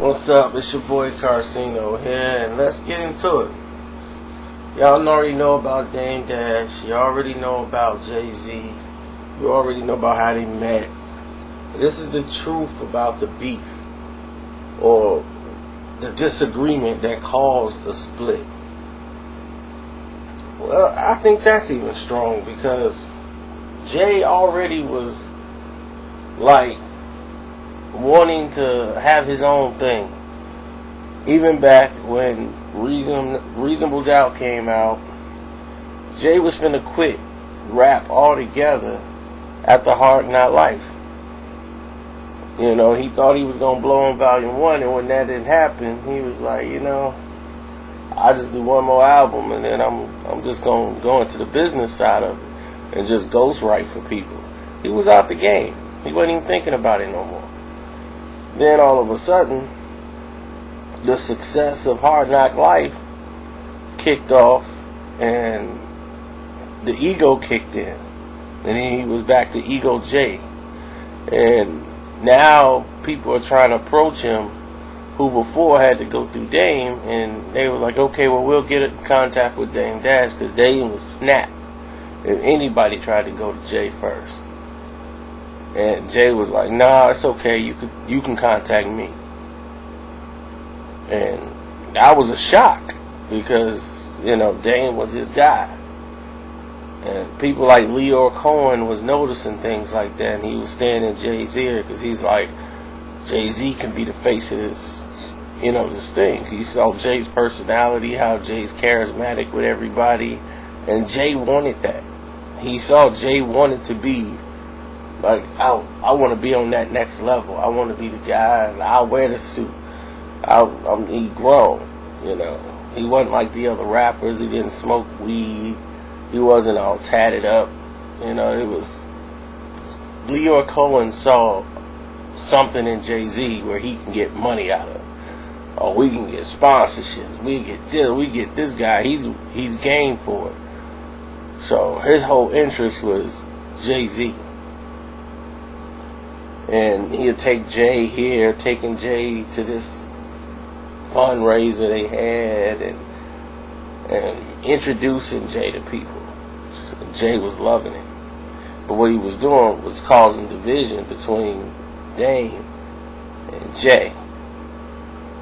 What's up? It's your boy Carcino here, and let's get into it. Y'all already know about Dame Dash. You already know about Jay-Z. You already know about how they met. This is the truth about the beef or the disagreement that caused a split. Well, I think that's even strong because Jay already was like wanting to have his own thing. Even back when Reasonable Doubt came out, Jay was finna quit rap altogether after Hard Knock Life. You know, he thought he was gonna blow on Volume 1, and when that didn't happen, he was like, I just do one more album and then I'm just gonna go into the business side of it and just ghostwrite for people. He was out the game. He wasn't even thinking about it no more. Then all of a sudden, the success of Hard Knock Life kicked off and the ego kicked in. And he was back to Ego J. And now people are trying to approach him who before had to go through Dame, and they were like, okay, well, we'll get in contact with Dame Dash because Dame was snapped if anybody tried to go to Jay first. And Jay was like, nah, it's okay, you can contact me. And that was a shock because, Dame was his guy. And people like Lyor Cohen was noticing things like that, and he was staying in Jay's ear because he's like, Jay-Z can be the face of this, this thing. He saw Jay's personality, how Jay's charismatic with everybody, and Jay wanted that. He saw Jay wanted to be like, I want to be on that next level. I want to be the guy. I'll wear the suit. He grown, He wasn't like the other rappers. He didn't smoke weed. He wasn't all tatted up. It was Lyor Cohen saw something in Jay-Z where he can get money out of. Oh, we can get sponsorships. We get this guy. He's game for it. So his whole interest was Jay-Z. And he'll take Jay here, taking Jay to this fundraiser they had, and introducing Jay to people. Jay was loving it. But what he was doing was causing division between Dame and Jay.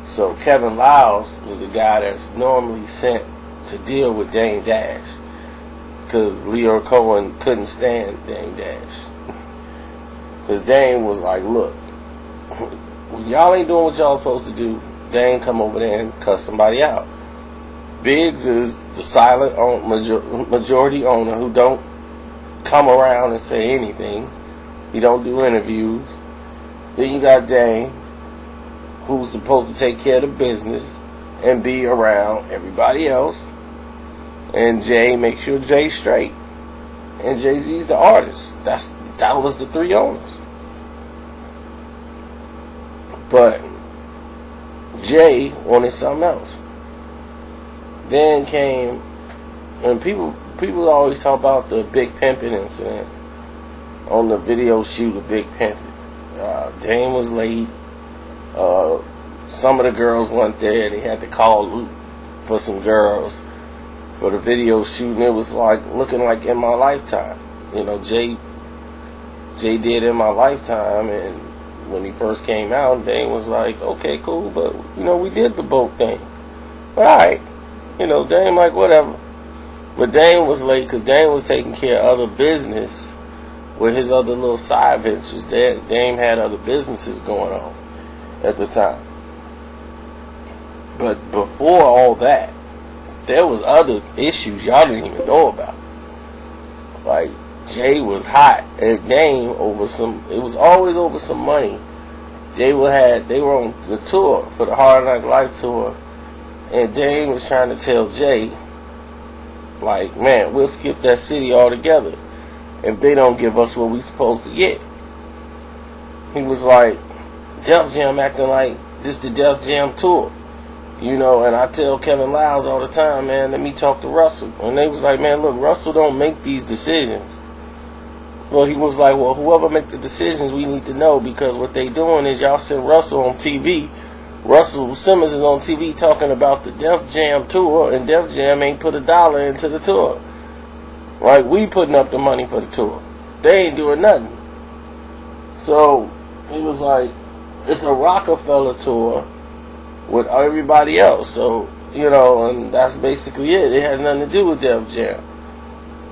So Kevin Liles was the guy that's normally sent to deal with Dame Dash because Lyor Cohen couldn't stand Dame Dash. Because Dame was like, look, when y'all ain't doing what y'all supposed to do, Dame come over there and cuss somebody out. Biggs is the silent majority owner who don't come around and say anything. He don't do interviews. Then you got Dame, who's supposed to take care of the business and be around everybody else. And Jay makes sure Jay's straight. And Jay-Z's the artist. That was the three owners. But Jay wanted something else. Then came, and people always talk about the Big Pimpin' incident on the video shoot of Big Pimpin'. Dame was late. Some of the girls weren't there. They had to call Luke for some girls for the video shoot, and it was like looking like In My Lifetime. Jay did In My Lifetime, and when he first came out, Dame was like, okay, cool, but we did the boat thing. But alright, Dame like whatever. But Dame was late because Dame was taking care of other business with his other little side ventures. Dame had other businesses going on at the time. But before all that, there was other issues y'all didn't even know about. Like, Jay was hot at Dame over it was always over some money. They were on the tour for the Hard Knock Life tour, and Dame was trying to tell Jay, like, man, we'll skip that city altogether if they don't give us what we supposed to get. He was like, Def Jam acting like this the Def Jam tour. And I tell Kevin Liles all the time, man, let me talk to Russell. And they was like, man, look, Russell don't make these decisions. Well, he was like, well, whoever make the decisions, we need to know, because what they doing is y'all send Russell on TV Russell Simmons is on TV talking about the Def Jam tour, and Def Jam ain't put $1 into the tour. Like, we putting up the money for the tour. They ain't doing nothing. So, he was like, it's a Rockefeller tour with everybody else. So, you know, and that's basically it. It had nothing to do with Def Jam.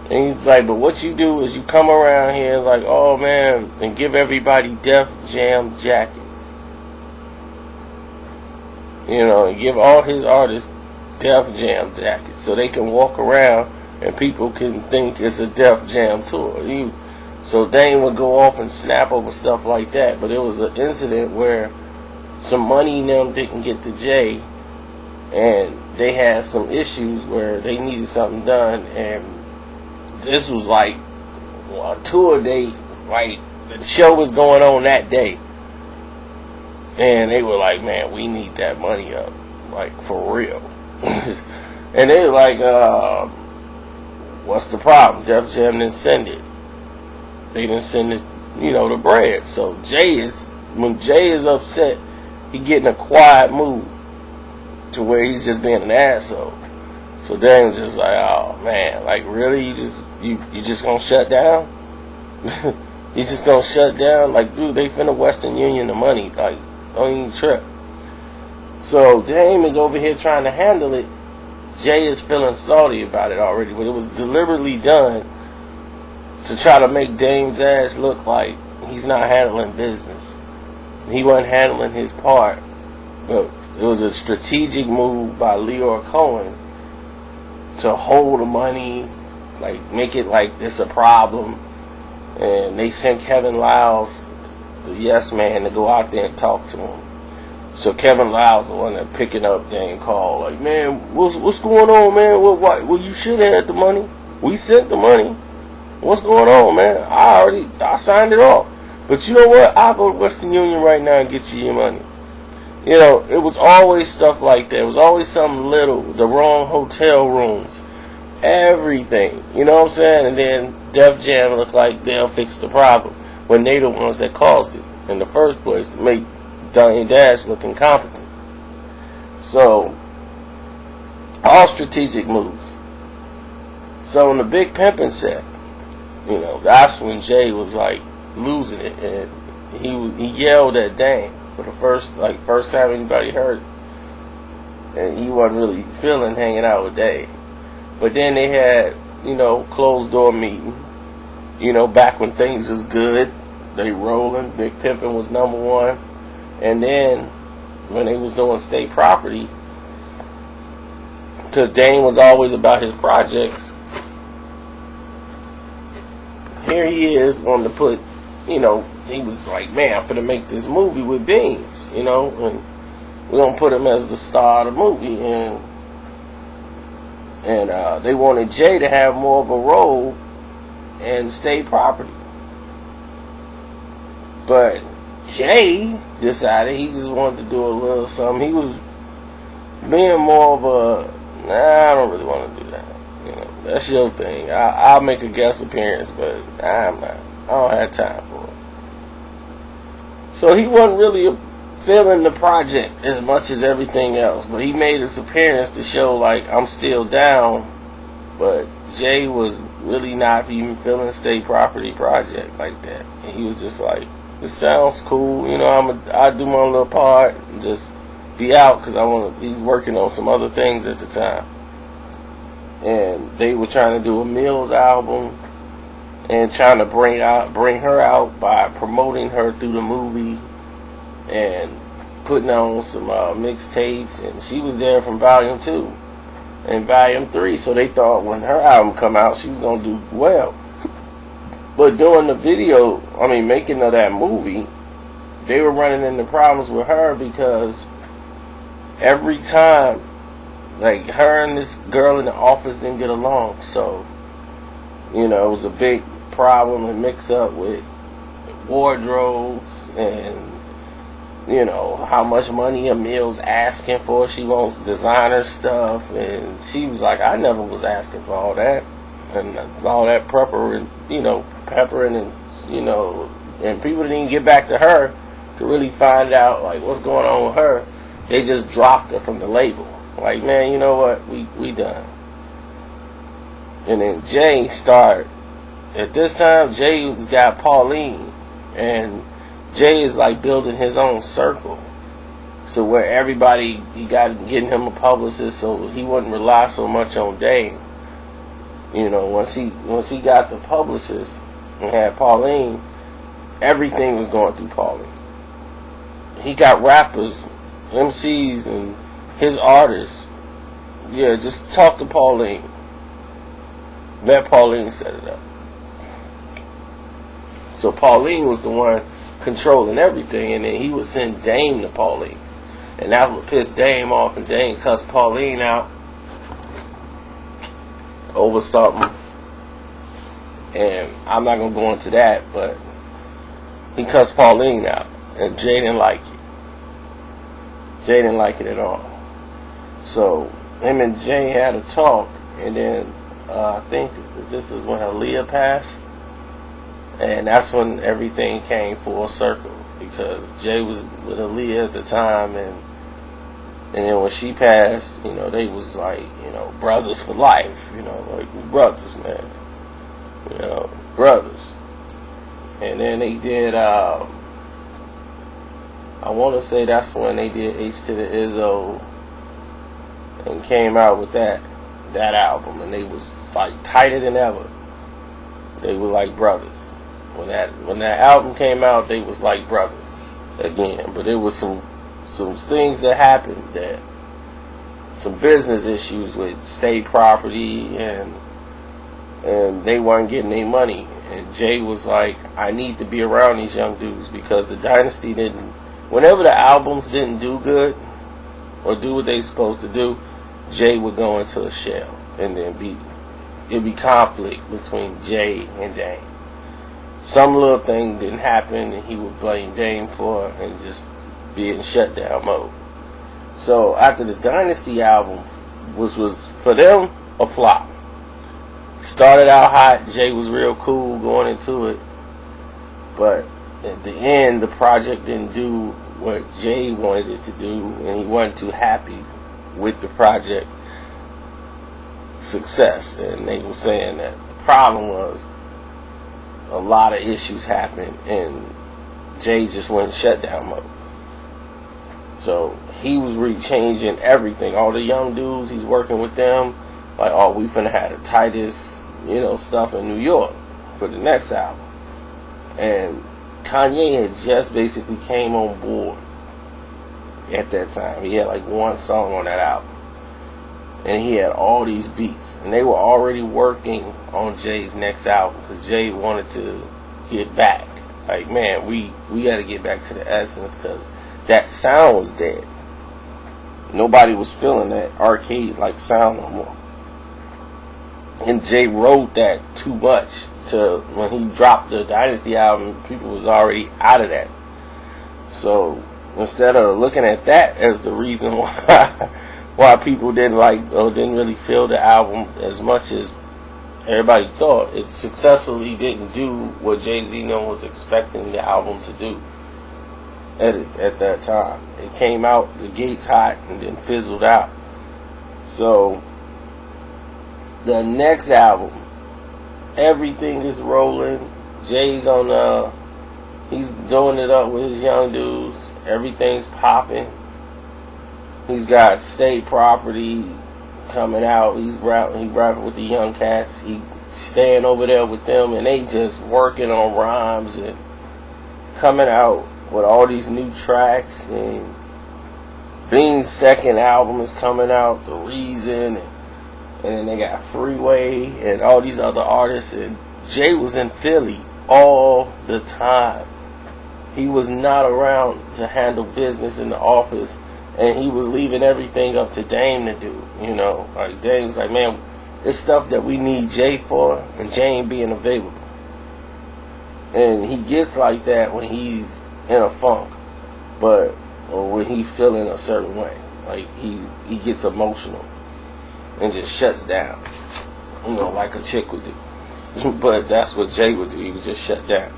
And he's like, but what you do is you come around here like, oh man, and give everybody Def Jam jackets. You know, and give all his artists Def Jam jackets so they can walk around and people can think it's a Def Jam tour. So Dame would go off and snap over stuff like that. But it was an incident where some money in them didn't get to Jay, and they had some issues where they needed something done, and this was like a tour date, like the show was going on that day, and they were like, man, we need that money up, like for real. And they were like, what's the problem? Def Jam didn't send it. They didn't send it, you know, the bread. So when Jay is upset, he get in a quiet mood to where he's just being an asshole. So Dame was just like, oh man, like really, you just gonna shut down? You just gonna shut down? Like, dude, they finna Western Union the money, like, don't even trip. So Dame is over here trying to handle it. Jay is feeling salty about it already, but it was deliberately done to try to make Dame's ass look like he's not handling business. He wasn't handling his part, but it was a strategic move by Leor Cohen to hold the money, like make it like it's a problem. And they sent Kevin Liles, the yes man, to go out there and talk to him. So Kevin Liles the one that picking up Dame call, like, man, what's going on, man? What? Well, you should have had the money. We sent the money. What's going on, man? I signed it off. But you know what? I'll go to Western Union right now and get you your money. You know, it was always stuff like that. It was always something little. The wrong hotel rooms. Everything. You know what I'm saying? And then Def Jam looked like they'll fix the problem when they the ones that caused it in the first place to make Dame Dash look incompetent. So, all strategic moves. So, in the Big Pimpin' set, you know, that's when Jay was like losing it, and he yelled at Dame for the first time anybody heard it. And he wasn't really feeling hanging out with Dame. But then they had, you know, closed door meeting. You know, back when things was good, they rolling. Big Pimpin' was #1. And then when they was doing state property, because Dame was always about his projects, here he is wanting to put, you know, he was like, man, I'm finna make this movie with Beans, you know, and we're gonna put him as the star of the movie, and they wanted Jay to have more of a role in state property. But Jay decided he just wanted to do a little something. He was being more of a, nah, I don't really want to do that. You know, that's your thing. I'll make a guest appearance, but I'm not. I don't have time for it. So he wasn't really feeling the project as much as everything else, but he made his appearance to show like I'm still down. But Jay was really not even feeling state property project like that, and he was just like, "This sounds cool, you know. I do my little part and just be out because I want to." He's working on some other things at the time, and they were trying to do a Mills album and trying to bring her out by promoting her through the movie and putting on some mixtapes, and she was there from Volume 2 and Volume 3, so they thought when her album come out she was gonna do well. But during the making of that movie, they were running into problems with her because every time, like, her and this girl in the office didn't get along. So, you know, it was a big problem and mix up with wardrobes and, you know, how much money Emil's asking for. She wants designer stuff, and she was like, I never was asking for all that. And all that peppering, and, you know, and people didn't get back to her to really find out, like, what's going on with her. They just dropped her from the label. Like, man, you know what? We done. And then Jay started. At this time, Jay's got Pauline, and Jay is like building his own circle. So where everybody, he got getting him a publicist, so he wouldn't rely so much on Dame. You know, once he got the publicist and had Pauline, everything was going through Pauline. He got rappers, MCs, and his artists. Yeah, just talk to Pauline. Let Pauline set it up. So Pauline was the one controlling everything, and then he would send Dame to Pauline. And that would piss Dame off, and Dame cussed Pauline out over something. And I'm not going to go into that, but he cussed Pauline out, and Jay didn't like it. Jay didn't like it at all. So him and Jay had a talk, and then I think this is when Aaliyah passed, and that's when everything came full circle, because Jay was with Aaliyah at the time, and then when she passed, you know, they was like, you know, brothers for life, you know, like brothers, man, you know, brothers. And then they did, I want to say that's when they did H to the Izzo and came out with that album, and they was like tighter than ever. They were like brothers. When that album came out, they was like brothers again. But there was some things that happened, that some business issues with state property, and they weren't getting their money. And Jay was like, I need to be around these young dudes, because the Dynasty didn't, whenever the albums didn't do good or do what they supposed to do, Jay would go into a shell, and then it'd be conflict between Jay and Dame. Some little thing didn't happen, and he would blame Dame for it and just be in shutdown mode. So after the Dynasty album, which was for them a flop, started out hot. Jay was real cool going into it, but at the end, the project didn't do what Jay wanted it to do, and he wasn't too happy with the project success. And they were saying that the problem was a lot of issues happened, and Jay just went in shutdown mode. So he was changing everything. All the young dudes, he's working with them. Like, oh, we finna have the tightest, you know, stuff in New York for the next album. And Kanye had just basically came on board at that time. He had like one song on that album, and he had all these beats, and they were already working on Jay's next album, because Jay wanted to get back. Like, man, we got to get back to the essence, because that sound was dead. Nobody was feeling that arcade like sound no more. And Jay wrote that too much to when he dropped the Dynasty album, people was already out of that. So instead of looking at that as the reason why people didn't like or didn't really feel the album as much as everybody thought, it successfully didn't do what Jay-Z was expecting the album to do at that time. It came out the gates hot and then fizzled out. So the next album, everything is rolling. Jay's on he's doing it up with his young dudes. Everything's popping. He's got state property coming out. He's rapping with the young cats. He staying over there with them, and they just working on rhymes and coming out with all these new tracks. And Bean's second album is coming out, The Reason, and then they got Freeway and all these other artists. And Jay was in Philly all the time. He was not around to handle business in the office, and he was leaving everything up to Dame to do. You know, like Dame's like, man, it's stuff that we need Jay for, and Jay ain't being available. And he gets like that when he's in a funk, or when he's feeling a certain way. Like he gets emotional and just shuts down. You know, like a chick would do. But that's what Jay would do. He would just shut down.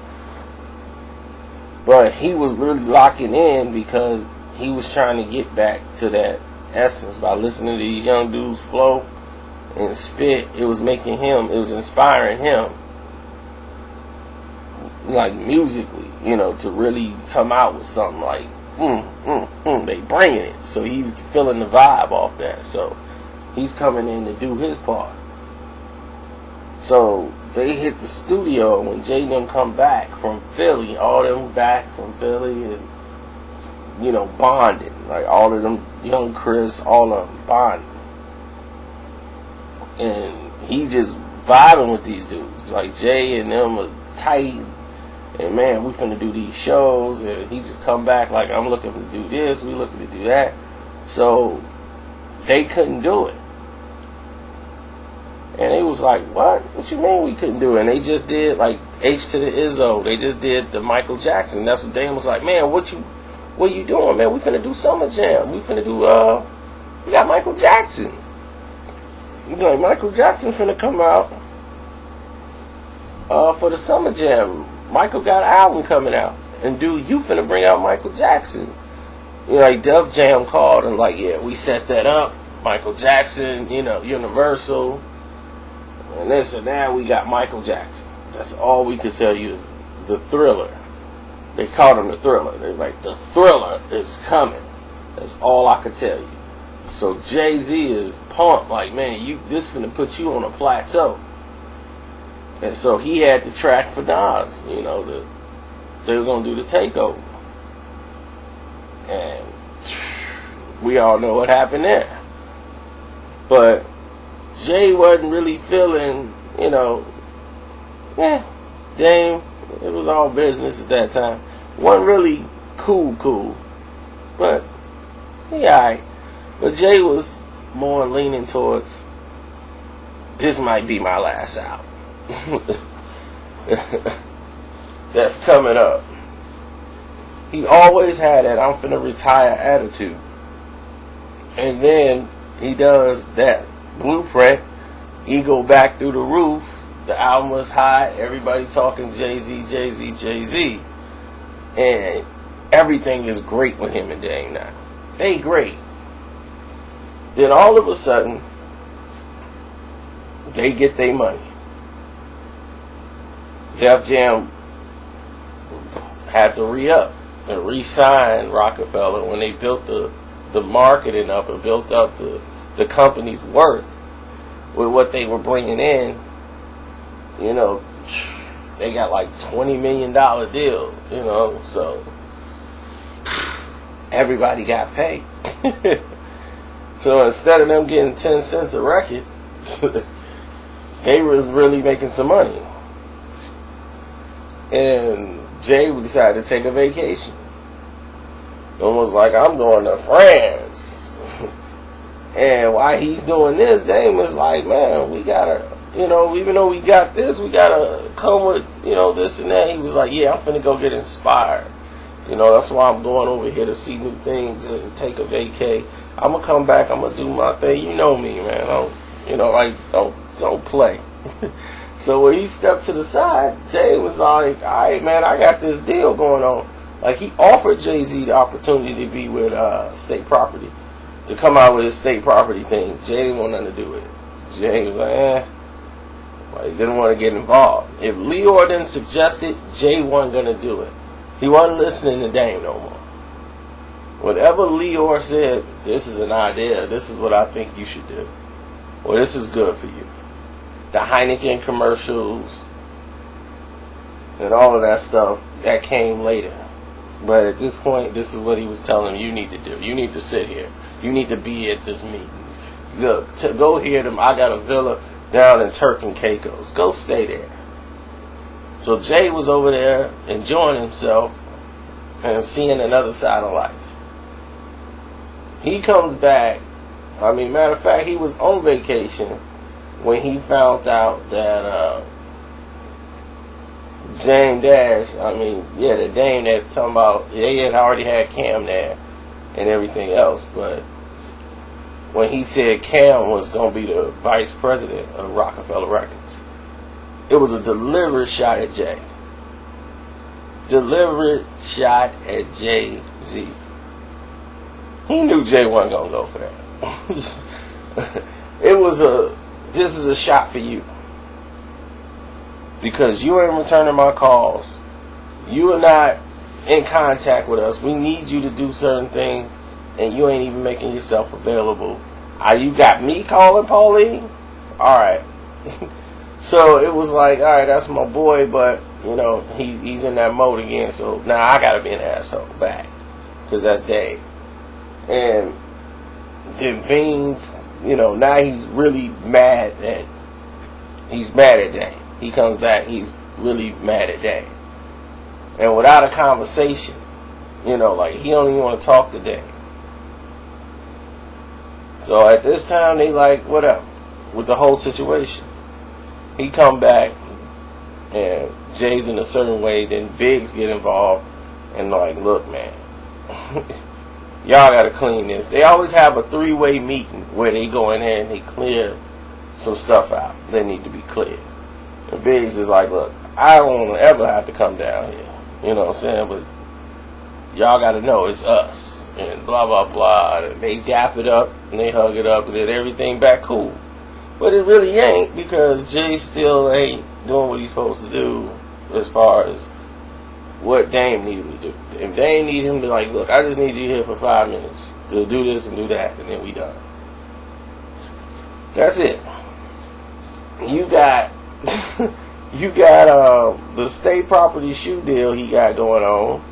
But he was really locking in because he was trying to get back to that essence by listening to these young dudes flow and spit. It was making him, it was inspiring him, like musically, to really come out with something like, they bringing it. So he's feeling the vibe off that. So he's coming in to do his part. So they hit the studio when Jay and them come back from Philly, all them back from Philly and, bonding. Like all of them, young Chris, all of them bonding. And he just vibing with these dudes. Like Jay and them are tight. And man, we finna do these shows. And he just come back like, I'm looking to do this, we looking to do that. So they couldn't do it. And they was like, what? What you mean we couldn't do it? And they just did like H to the Izzo. They just did the Michael Jackson. That's what Dame was like, man, what you doing, man? We finna do Summer Jam. We finna do, we got Michael Jackson. Like, Michael Jackson finna come out for the Summer Jam. Michael got an album coming out. And dude, you finna bring out Michael Jackson. Like Def Jam called and like, yeah, we set that up. Michael Jackson, Universal. And this and that, we got Michael Jackson. That's all we could tell you is the Thriller. They called him the Thriller. They're like, the Thriller is coming. That's all I could tell you. So Jay-Z is pumped, like, man, this finna put you on a plateau. And so he had the track for Nas, they were gonna do the takeover. And we all know what happened there. But Jay wasn't really feeling, Dame, it was all business at that time. Wasn't really cool. But, alright. But Jay was more leaning towards, this might be my last album. That's coming up. He always had that I'm finna retire attitude. And then he does that Blueprint, ego back through the roof, the album was hot, everybody talking Jay-Z, and everything is great with him and Dame now. They great. Then all of a sudden, they get their money. Def Jam had to re-up and re-sign Rockefeller when they built the marketing up and built up the company's worth with what they were bringing in. They got like $20 million deal, so everybody got paid. So instead of them getting 10 cents a record, they was really making some money. And Jay decided to take a vacation. And was like, I'm going to France. And while he's doing this, Dame is like, man, we gotta, even though we got this, we gotta come with, this and that. He was like, yeah, I'm finna go get inspired. That's why I'm going over here to see new things and take a vacay. I'm gonna come back, I'm gonna do my thing. You know me, man. Don't play. So when he stepped to the side, Dame was like, all right, man, I got this deal going on. Like, he offered Jay-Z the opportunity to be with State Property, to come out with his State Property thing. Jay didn't want nothing to do with it. Jay was like, Well, he didn't want to get involved. If Leor didn't suggest it, Jay wasn't going to do it. He wasn't listening to Dame no more. Whatever Leor said, this is an idea, this is what I think you should do. Well, this is good for you. The Heineken commercials and all of that stuff, that came later. But at this point, this is what he was telling him you need to do. You need to sit here. You need to be at this meeting. Go here. I got a villa down in Turk and Caicos. Go stay there. So Jay was over there enjoying himself and seeing another side of life. He comes back. Matter of fact, he was on vacation when he found out that Dame Dash, the Dame that talking about, they had already had Cam there and everything else, but when he said Cam was going to be the vice president of Rockefeller Records, it was a deliberate shot at Jay. Deliberate shot at Jay-Z. He knew Jay wasn't gonna go for that. This is a shot for you. Because you ain't returning my calls. You are not in contact with us. We need you to do certain things, and you ain't even making yourself available. You got me calling Pauline? Alright. So it was like, alright, that's my boy, but, you know, he's in that mode again, so now I gotta be an asshole back. Because that's Dave. And then Beans, you know, now he's really mad at Dave. He comes back, he's really mad at Dave. And without a conversation, you know, like, he don't even want to talk to Dave. So at this time, they like, whatever, with the whole situation. He come back, and Jay's in a certain way, then Biggs get involved, and like, look, man, y'all gotta clean this. They always have a 3-way meeting where they go in there and they clear some stuff out that need to be cleared. And Biggs is like, look, I don't want to ever have to come down here. You know what I'm saying? But y'all got to know it's us. And blah, blah, blah. And they dap it up and they hug it up and then everything back cool. But it really ain't, because Jay still ain't doing what he's supposed to do as far as what Dame needed him to do. If Dame need him to, like, look, I just need you here for 5 minutes to do this and do that, and then we done. That's it. You got the state property shoe deal he got going on.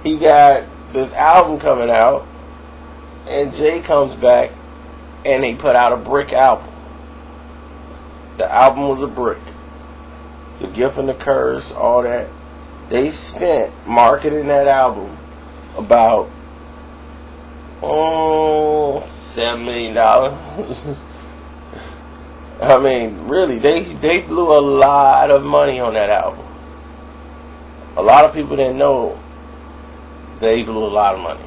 He got this album coming out, and Jay comes back and they put out a brick album. The album was a brick. The Gift and the Curse, all that. They spent marketing that album about $7 million. I mean, really, they blew a lot of money on that album. A lot of people didn't know they blew a lot of money.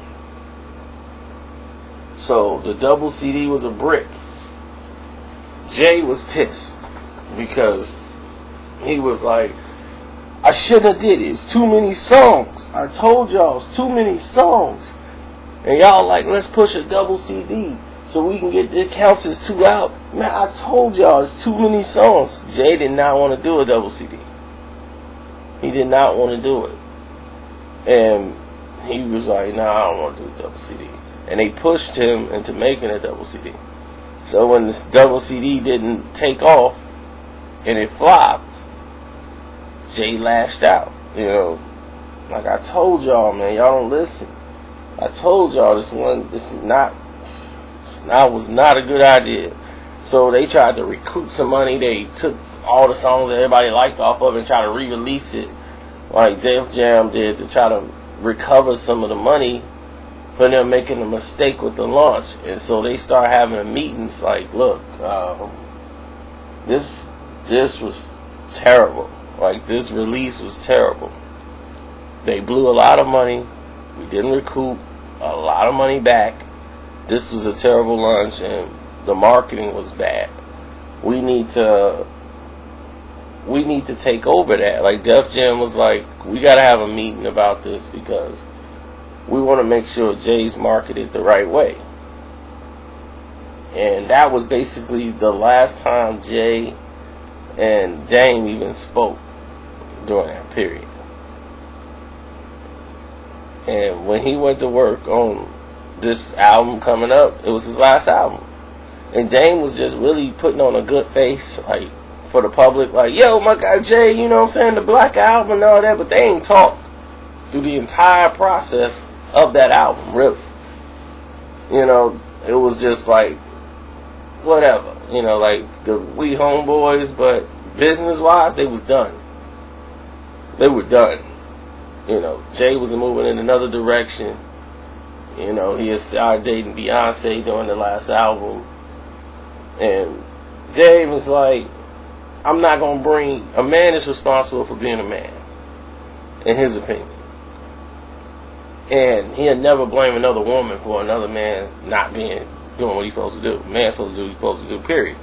So the double CD was a brick. Jay was pissed because he was like, I shouldn't have did it. It's too many songs. I told y'all it's too many songs. And y'all like, let's push a double CD so we can get, it counts as 2 out. Man, I told y'all it's too many songs. Jay did not want to do a double CD. He did not want to do it. And he was like, nah, I don't want to do a double CD. And they pushed him into making a double CD. So when this double CD didn't take off and it flopped, Jay lashed out. You know, like, I told y'all, man, y'all don't listen. I told y'all this was not a good idea. So they tried to recoup some money. They took all the songs that everybody liked off of and tried to re-release it, like Def Jam did, to try to recover some of the money for them making a mistake with the launch. And so they start having meetings like, look, this was terrible. Like, this release was terrible. They blew a lot of money. We didn't recoup a lot of money back. This was a terrible launch, and the marketing was bad. We need to take over that. Like, Def Jam was like, we got to have a meeting about this because we want to make sure Jay's marketed the right way. And that was basically the last time Jay and Dame even spoke during that period. And when he went to work on this album coming up, it was his last album. And Dame was just really putting on a good face, like, for the public, like, yo, my guy Jay, you know what I'm saying, the Black Album and all that, but they ain't talk through the entire process of that album, really. You know, it was just like, whatever, you know, like, we homeboys, but business-wise, they was done. They were done. You know, Jay was moving in another direction. You know, he had started dating Beyonce during the last album. And Dave was like, I'm not going to bring... A man is responsible for being a man, in his opinion. And he'll never blame another woman for another man not doing what he's supposed to do. A man's supposed to do what he's supposed to do, period.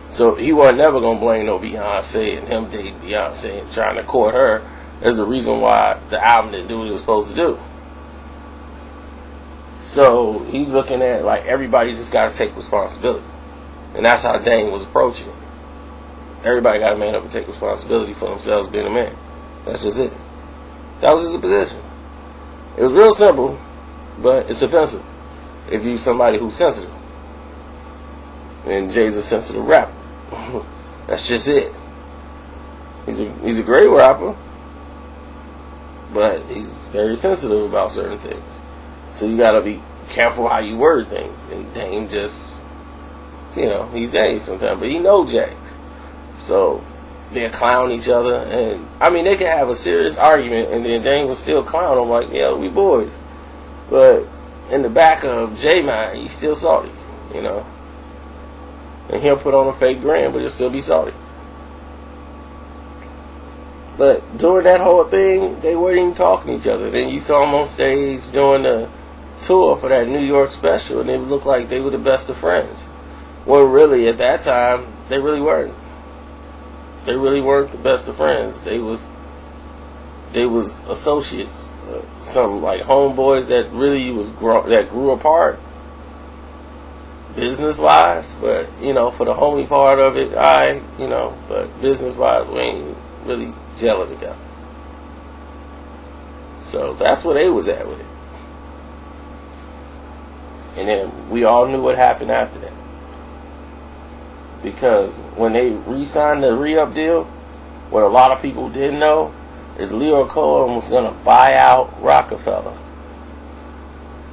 So he wasn't never going to blame no Beyonce and him dating Beyonce and trying to court her as the reason why the album didn't do what it was supposed to do. So he's looking at like everybody just got to take responsibility, and that's how Dame was approaching it. Everybody got to man up and take responsibility for themselves being a man. That's just it. That was his position. It was real simple, but it's offensive if you're somebody who's sensitive. And Jay's a sensitive rapper. That's just it. He's a great rapper, but he's very sensitive about certain things. So you gotta be careful how you word things. And Dame just, he's Dame sometimes, but he knows Jay. So they'll clown each other, and I mean they can have a serious argument, and then Dame will still clown them like, yeah, we boys. But in the back of Jay mind, he's still salty, and he'll put on a fake grin, but he'll still be salty. But during that whole thing, they weren't even talking to each other. Then you saw them on stage doing the tour for that New York special, and it looked like they were the best of friends. Well, really, at that time, they really weren't. They really weren't the best of friends. They was associates, some like homeboys that really that grew apart, business wise. But for the homie part of it, but business wise, we ain't really gelling together. So that's where they was at with it. And then we all knew what happened after that. Because when they re-signed the re-up deal, what a lot of people didn't know is Lyor Cohen was going to buy out Rockefeller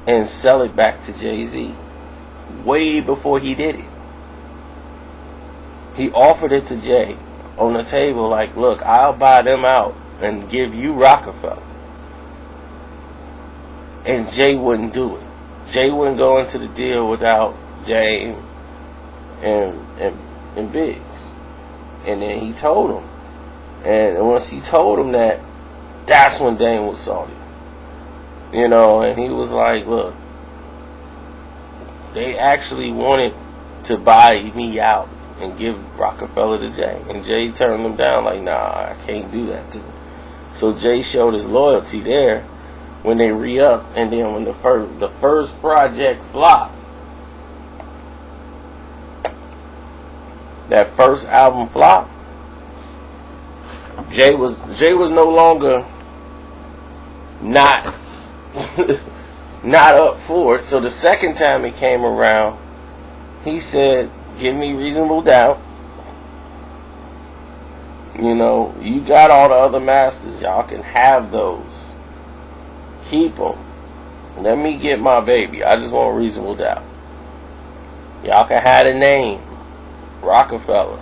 and sell it back to Jay-Z way before he did it. He offered it to Jay on the table like, look, I'll buy them out and give you Rockefeller. And Jay wouldn't do it. Jay wouldn't go into the deal without Dame and Biggs. And then he told him. And once he told him that, that's when Dame was salty. And he was like, look, they actually wanted to buy me out and give Rockefeller to Jay. And Jay turned them down like, nah, I can't do that to them. So Jay showed his loyalty there when they re-upped. And then when the first project flopped, that first album flopped, Jay was no longer not up for it. So the second time it came around, he said, give me Reasonable Doubt. You got all the other masters. Y'all can have those. Keep them. Let me get my baby. I just want Reasonable Doubt. Y'all can have the name Rockefeller.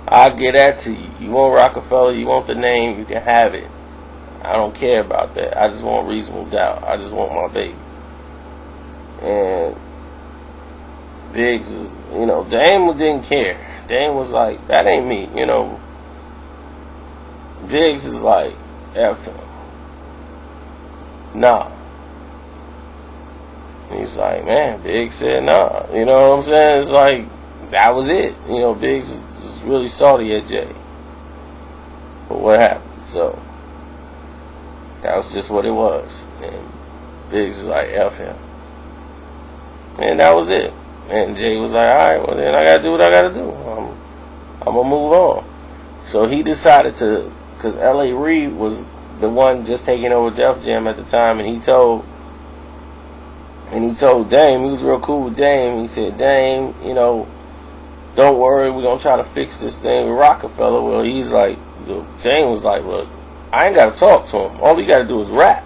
I'll get that to you. You want Rockefeller, you want the name, you can have it. I don't care about that. I just want Reasonable Doubt. I just want my baby. And Biggs was, Dame didn't care. Dame was like, that ain't me, Biggs is like, F him. Nah. And he's like, man, Biggs said nah. You know what I'm saying? It's like, that was it. Biggs is really salty at Jay. But what happened? So, that was just what it was. And Biggs was like, F him. And that was it. And Jay was like, alright, well then I gotta do what I gotta do. I'm gonna move on. So he decided to, because L.A. Reid was the one just taking over Def Jam at the time, and he told Dame, he was real cool with Dame, he said, Dame, don't worry, we're gonna try to fix this thing with Rockefeller. Well, he's like, Dame was like, look, I ain't gotta talk to him. All we gotta do is rap.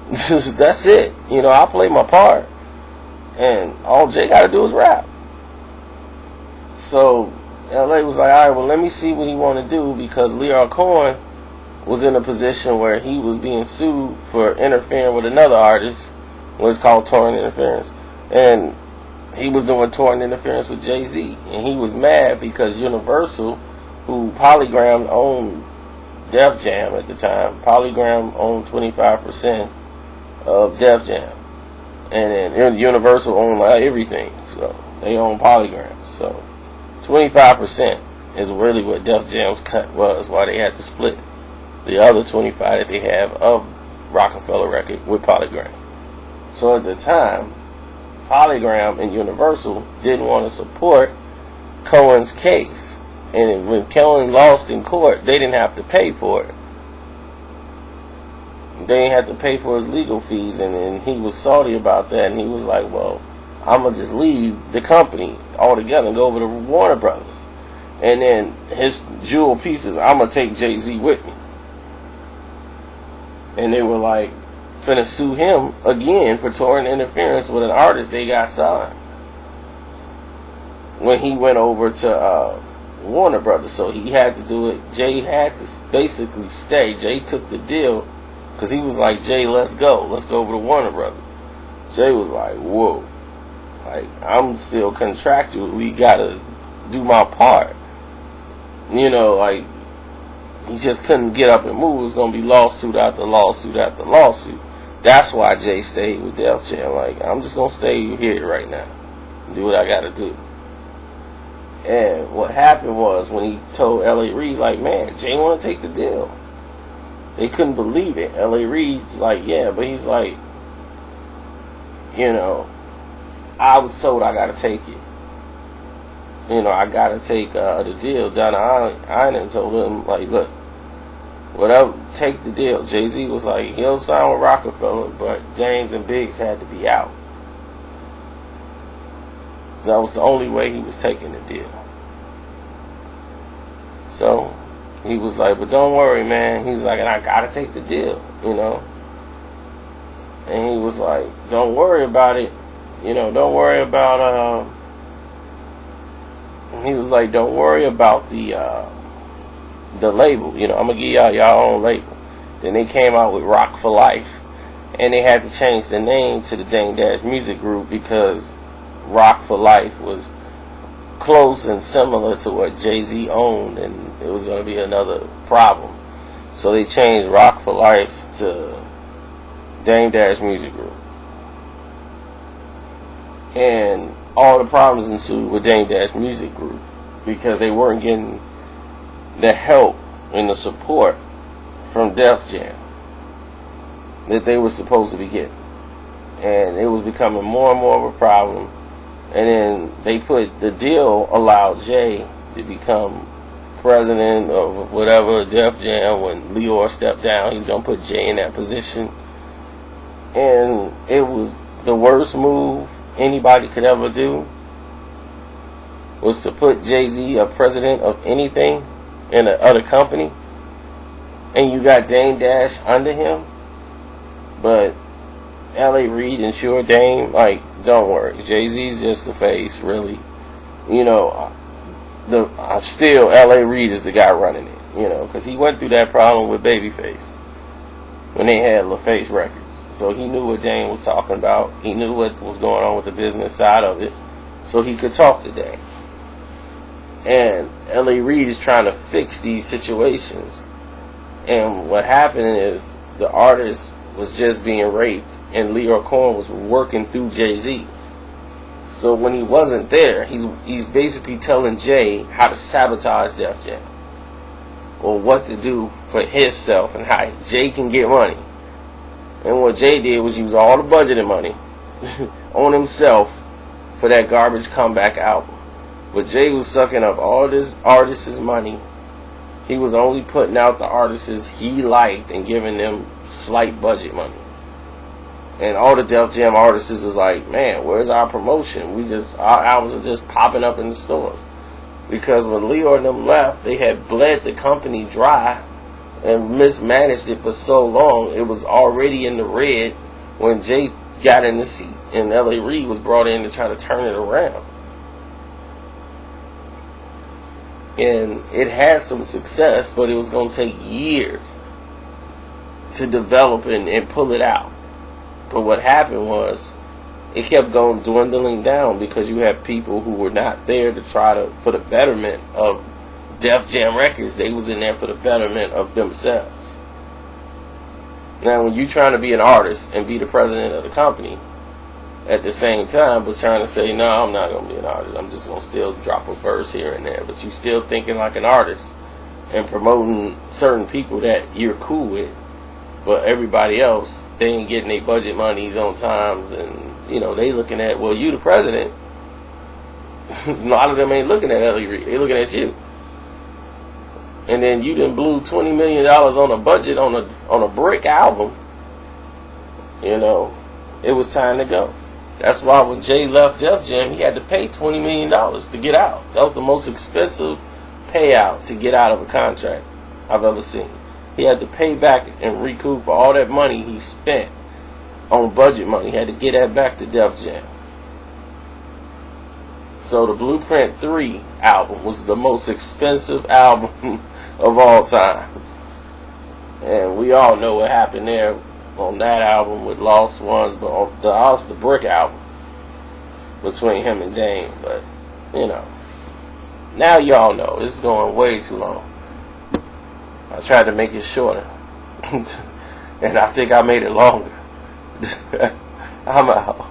That's it. I'll play my part. And all Jay gotta do is rap. So LA was like, alright, well let me see what he wanna do, because Lyor Cohen was in a position where he was being sued for interfering with another artist, what's called touring interference. And he was doing touring interference with Jay-Z. And he was mad because Universal, who Polygram owned Def Jam at the time, Polygram owned 25% of Def Jam. And then Universal owned everything. So they own Polygram. So 25% is really what Def Jam's cut was, why they had to split the other 25 that they have of Rockefeller record with Polygram. So at the time, Polygram and Universal didn't want to support Cohen's case. And when Cohen lost in court, they didn't have to pay for it. They didn't have to pay for his legal fees, and he was salty about that, and he was like, well, I'm going to just leave the company altogether and go over to Warner Brothers. And then his jewel pieces, I'm going to take Jay-Z with me. And they were like, finna sue him again for torrent interference with an artist they got signed when he went over to Warner Brothers. So he had to do it. Jay had to basically stay. Jay took the deal because he was like, Jay, let's go over to Warner Brothers. Jay was like, whoa, like, I'm still contractually gotta do my part, like, he just couldn't get up and move. It was gonna be lawsuit after lawsuit after lawsuit. That's why Jay stayed with Def Jam. Like, I'm just gonna stay here right now and do what I gotta do. And what happened was, when he told L.A. Reid, like, man, Jay wanna take the deal, they couldn't believe it. L.A. Reid's like, yeah, but he's like, I was told I gotta take it. I gotta take the deal. Donna Iron told him, like, look, whatever, take the deal. Jay-Z was like, he'll sign with Rockefeller, but James and Biggs had to be out. That was the only way he was taking the deal. So he was like, but don't worry, man. He's like, and I gotta take the deal, And he was like, don't worry about it. Don't worry about, he was like, don't worry about the label. I'm going to give y'all own label. Then they came out with Rock for Life. And they had to change the name to the Dame Dash Music Group because Rock for Life was close and similar to what Jay-Z owned, and it was going to be another problem. So they changed Rock for Life to Dame Dash Music Group. And all the problems ensued with Dame Dash Music Group because they weren't getting the help and the support from Def Jam that they were supposed to be getting. And it was becoming more and more of a problem. And then they put the deal, allowed Jay to become president of whatever, Def Jam. When Leor stepped down, he was going to put Jay in that position. And it was the worst move anybody could ever do, was to put Jay-Z a president of anything in a other company, and you got Dame Dash under him. But L.A. Reid ensured Dame, like, don't worry, Jay-Z's just the face, really. Still L.A. Reid is the guy running it, because he went through that problem with Babyface when they had LaFace Records. So he knew what Dame was talking about. He knew what was going on with the business side of it, so he could talk to Dame. And L.A. Reid is trying to fix these situations. And what happened is the artist was just being raped, and Leor Cohen was working through Jay-Z. So when he wasn't there, he's basically telling Jay how to sabotage Def Jam, or what to do for himself and how Jay can get money. And what Jay did was use all the budgeted money on himself for that garbage comeback album. But Jay was sucking up all this artists' money. He was only putting out the artists he liked and giving them slight budget money. And all the Def Jam artists is like, man, where's our promotion? Our albums are just popping up in the stores. Because when Leor and them left, they had bled the company dry and mismanaged it for so long. It was already in the red when Jay got in the seat, and L.A. Reid was brought in to try to turn it around. And it had some success, but it was going to take years to develop and pull it out. But what happened was, it kept going dwindling down because you had people who were not there to try to, for the betterment of Def Jam Records. They was in there for the betterment of themselves. Now, when you're trying to be an artist and be the president of the company at the same time, but trying to say, no, I'm not going to be an artist, I'm just going to still drop a verse here and there, but you still thinking like an artist and promoting certain people that you're cool with, But everybody else, they ain't getting their budget monies on times, and they looking at, well, you the president. A lot of them ain't looking at Ellie Reed, they looking at you. And then you done blew $20 million on a budget on a brick album. It was time to go. That's why when Jay left Def Jam, he had to pay $20 million to get out. That was the most expensive payout to get out of a contract I've ever seen. He had to pay back and recoup all that money he spent on budget money. He had to get that back to Def Jam. So the Blueprint 3 album was the most expensive album of all time. And we all know what happened there on that album with Lost Ones, but on the Brick album between him and Dame. But, now y'all know. It's going way too long. I tried to make it shorter. And I think I made it longer. I'm out.